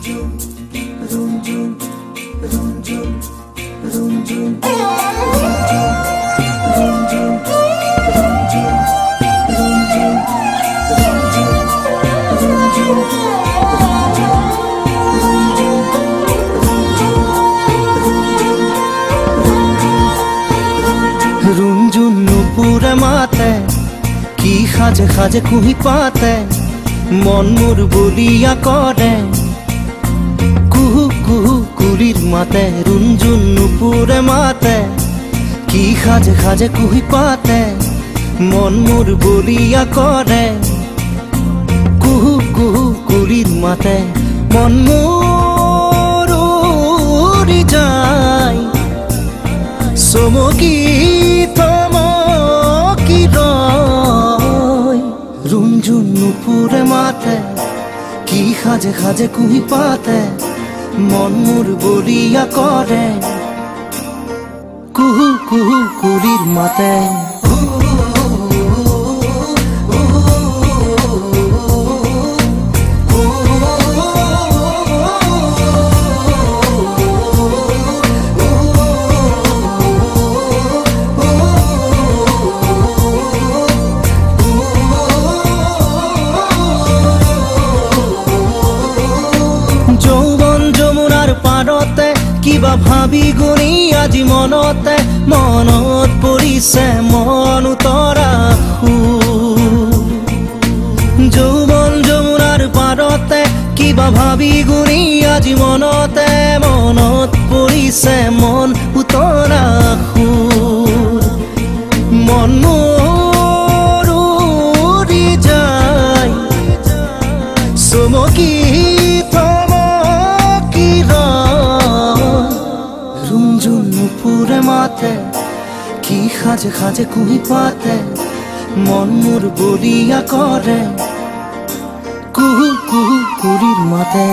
रुंझुन नुपुरे माते की खाजे खाजे कुही पाते मन मोर बलिया करे कुहू कुहू कुलिर माते रुंझुन नुपुरे माते की खाजे खाजे कुही पाते मन मोर बलिया करे कुहू कुहू कुलिर माते मन मोर उड़ी जाय समकी रुंझुन नुपुरे माते की खाजे खाजे कुही पाते मन मोर बलिया करे कुहू कुहू कुलिर माते কিবা ভাবি গুনি আজি মনতে মনত পৰিছে মন উতৰা যৌৱন যমুনাৰ পাৰতে কিবা ভাবি গুনি আজি মনতে মনত পৰিছে মন উতৰা মন মোৰ উৰি যায় চমকি माते की खाजे खाजे कुही पाते मन मोर बलिया करे कुहू कुहू कुलिर माते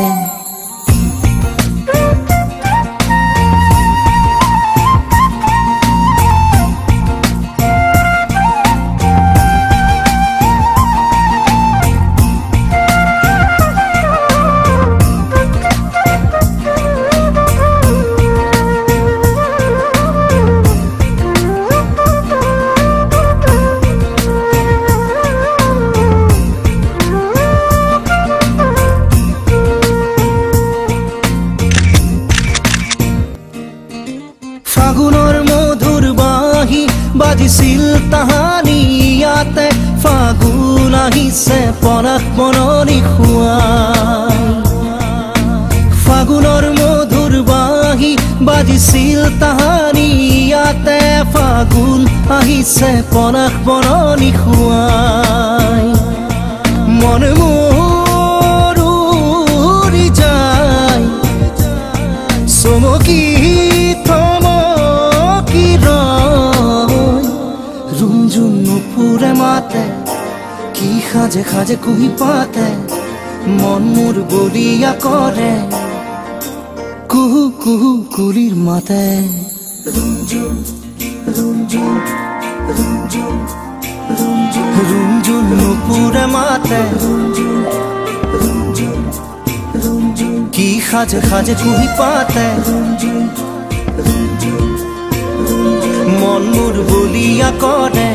ফাগুনৰ মধুৰ বাঁহী বাজিছিল তাহানি ইয়াতে ফাগুন আহিছে পৰাগ বননি খুৱাই ফাগুনৰ মধুৰ বাঁহী বাজিছিল তাহানি ইয়াতে ফাগুন আহিছে পৰাগ বননি খুৱাই মন মোৰ উৰি যায় চমকি रुंझुन नुपुरे माते की खाजे खाजे कुही पाते मन मोर बलिया करे कुहू कुहू कुलिर माते रुंझुन नुपुरे माते की खाजे खाजे कुही पाते मन मोर बलिया करे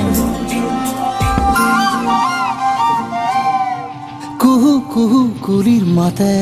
कुहू कुहू कुलिर माते।